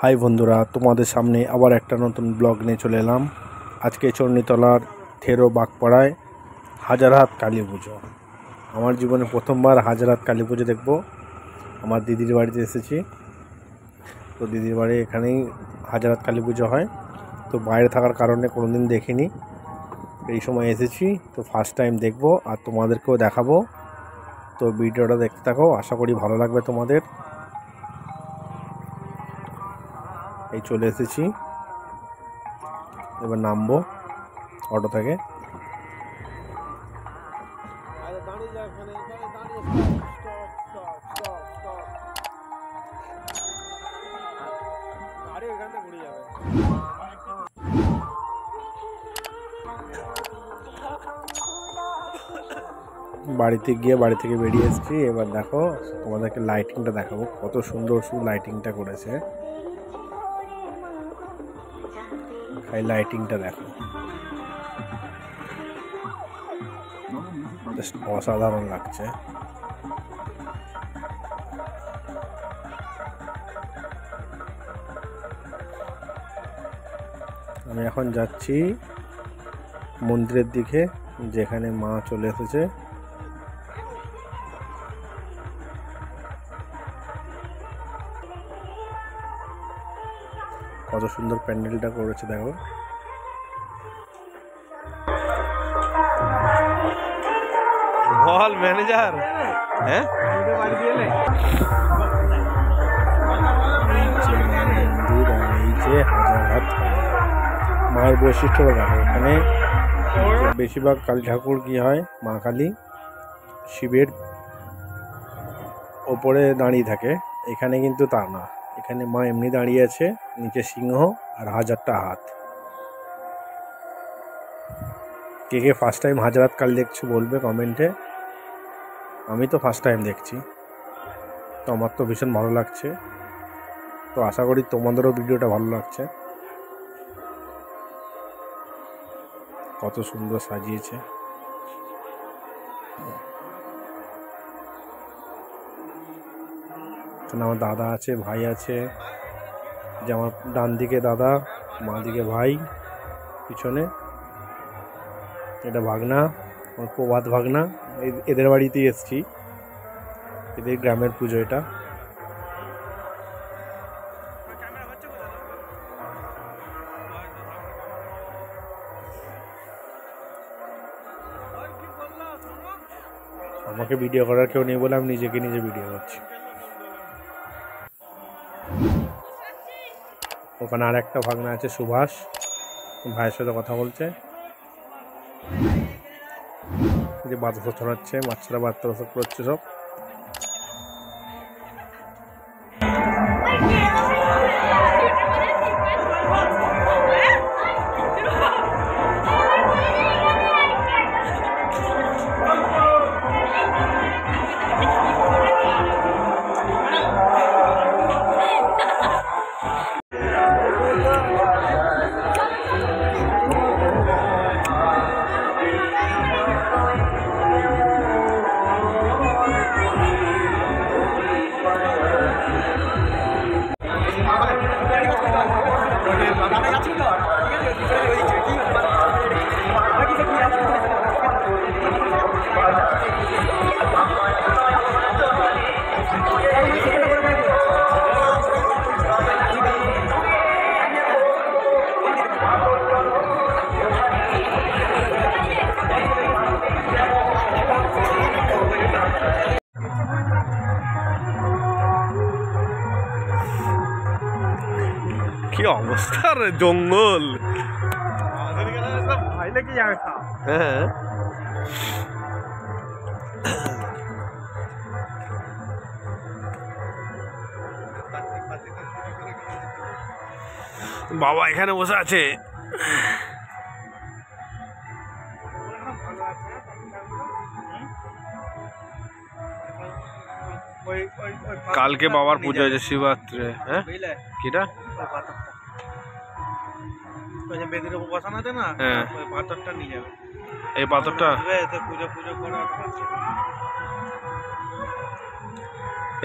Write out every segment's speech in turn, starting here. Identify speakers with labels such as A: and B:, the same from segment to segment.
A: High বন্ধুরা, তোমাদের সামনে আবার একটা নতুন ব্লগ নিয়ে চলে এলাম। আজকে চণ্ডীতলার থেরো বাগপাড়ায় হাজারহাত কালী পুজো। আমার জীবনে প্রথমবার হাজারহাত কালী পুজো দেখব। আমার দিদির বাড়িতে এসেছি, তো দিদির বাড়ি এখানেই হাজারহাত কালী পুজো হয়। তো বাইরে থাকার কারণে কোনো দিন দেখিনি, এই সময় এসেছি, তো ফার্স্ট টাইম দেখব আর তোমাদেরকেও দেখাবো। তো ভিডিওটা দেখতে থাকো, আশা করি ভালো লাগবে তোমাদের। এই চলে এসেছি, এবার নামবো অটো থেকে। বাড়িতে গিয়ে বাড়ি থেকে বেরিয়ে এসেছি। এবার দেখো, তোমাদেরকে লাইটিংটা দেখাবো, কত সুন্দর লাইটিংটা করেছে। এই লাইটিংটা দেখো, অসাধারণ লাগছে। আমি এখন যাচ্ছি মন্দিরের দিকে, যেখানে মা চলে এসেছে। কত সুন্দর প্যান্ডেলটা করেছে দেখো।
B: বল ম্যানেজার, হ্যাঁ
A: মন্দির, আর এই যে হাজারহাত মায়ের বৈশিষ্ট্য দেখো। এখানে বেশিরভাগ কালী ঠাকুর কি হয়, মা কালী শিবের ওপরে দাঁড়িয়ে থাকে। এখানে কিন্তু তা না, এখানে মা এমনি দাঁড়িয়ে আছে, নিচে সিংহ আর হাজারটা হাত। কে কে ফার্স্ট টাইম হাজারহাত কালী দেখছো বলবে কমেন্টে। আমি তো ফার্স্ট টাইম দেখছি, তো আমার তো ভীষণ ভালো লাগছে। তো আশা করি তোমাদেরও ভিডিওটা ভালো লাগছে। কত সুন্দর সাজিয়েছে। এখানে আমার দাদা আছে, ভাই আছে, যে আমার ডান দিকে দাদা, মা দিকে ভাই, পিছনে এটা ভাগনা, আমার প্রভাত ভাগনা। এদের বাড়িতেই এসছি, এদের গ্রামের পুজো এটা। আমাকে ভিডিও করার কেউ নেই বলে আমি নিজেকে নিজে ভিডিও করছি। ওখানে আর একটা ভাগনা আছে সুভাষ, ভাইয়ের সাথে কথা বলছে, যে বাতাসা ছড়াচ্ছে, বাচ্চারা বাতাসা করছে সব।
B: কি অবস্থা রে, জঙ্গল। হ্যাঁ বাবা এখানে বসে আছে। কালকে বাবার পুজো হয়েছে শিবরাত্রি। হ্যাঁ কিটা
C: বেদির উপর বসানো আছে না,
B: হ্যাঁ
C: ওই পাথরটা নিয়ে যাবে।
B: এই পাথরটা
C: পুজো পুজো করা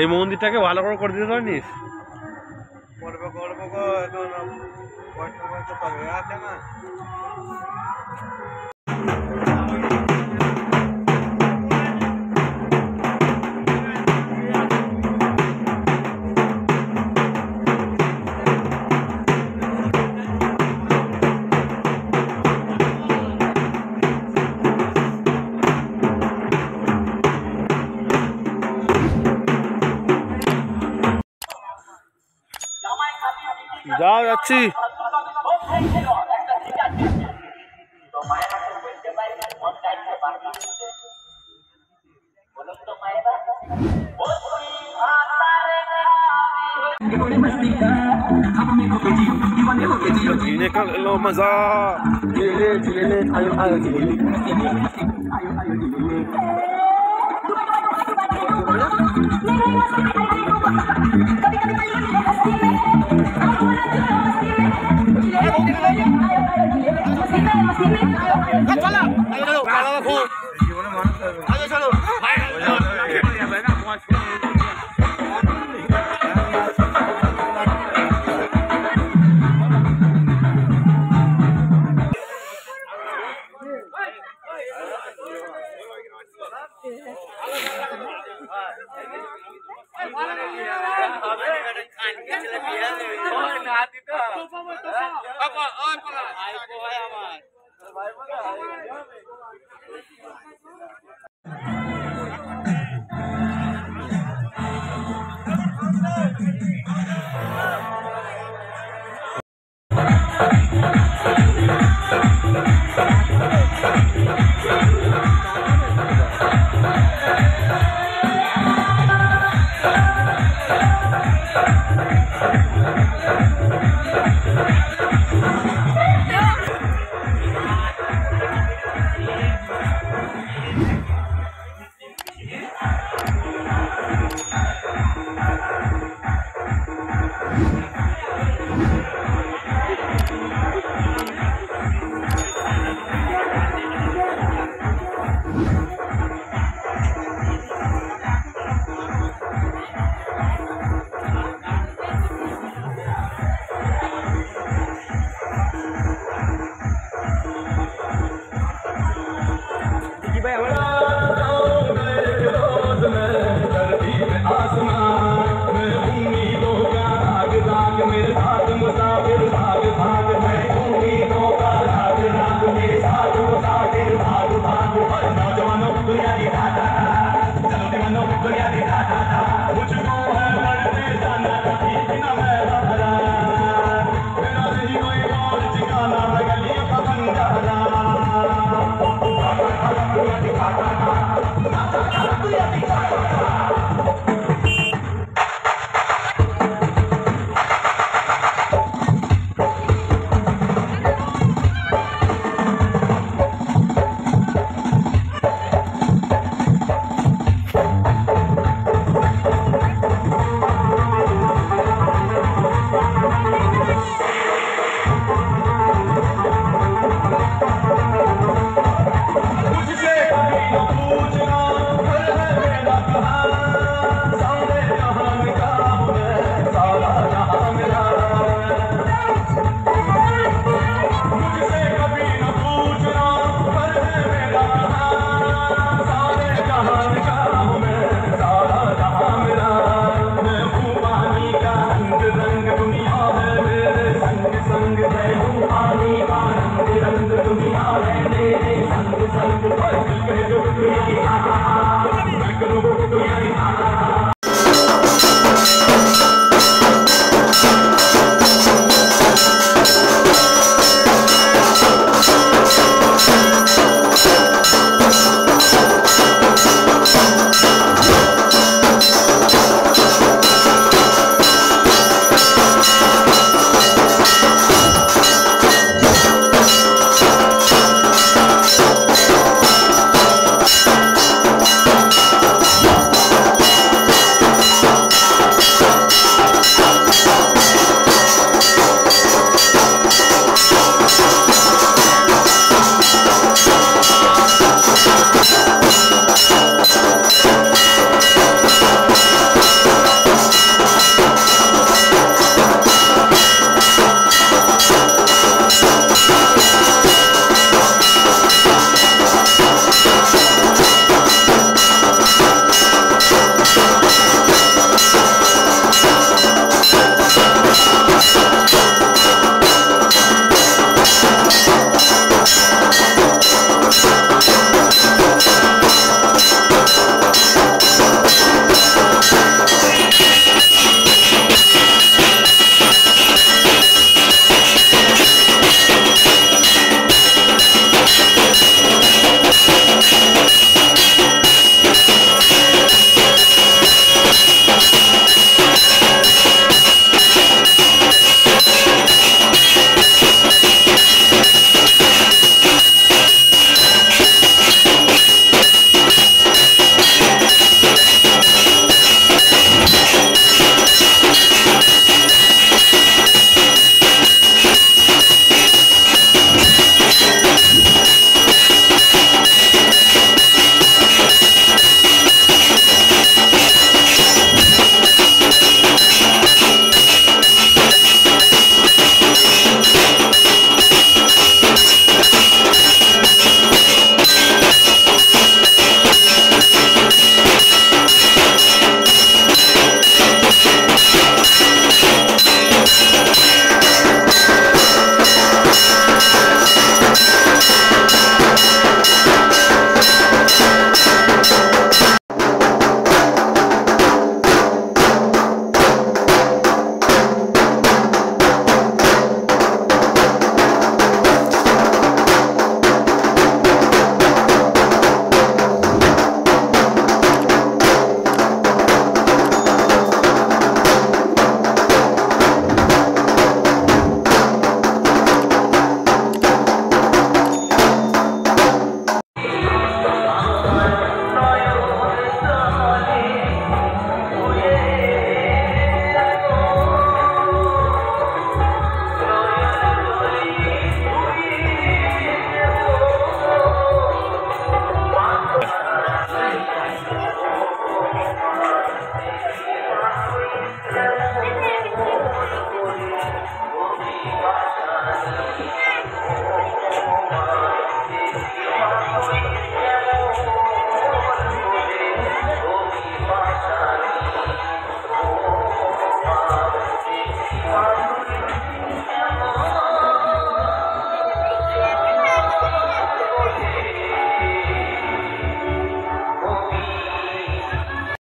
B: এই মন্দিরটাকে ভালো করে দিতে পারিস।
C: করবে করবো গো এখন পয়সা তো পাবে আছে না।
B: যাও যাচ্ছি। जीने का ले लो मजा।
C: জীবনে মানুষ